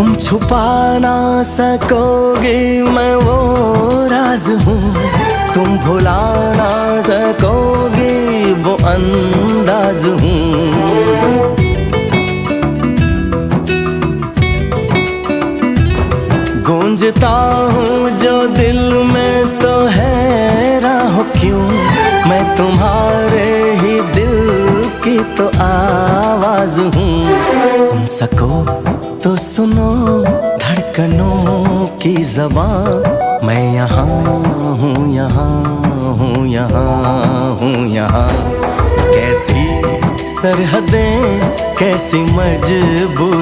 तुम छुपा ना सकोगे मैं वो राज हूँ, तुम भुला ना सकोगे वो अंदाज हूँ। गूंजता हूँ जो दिल में तो हैरान हो क्यों, मैं तुम्हारे ही दिल की तो आवाज हूँ। सुन सको तो सुनो धड़कनों की ज़बान, मैं यहाँ हूँ, यहाँ हूँ, यहाँ हूँ, यहाँ। कैसी सरहदें कैसी मजबूरी।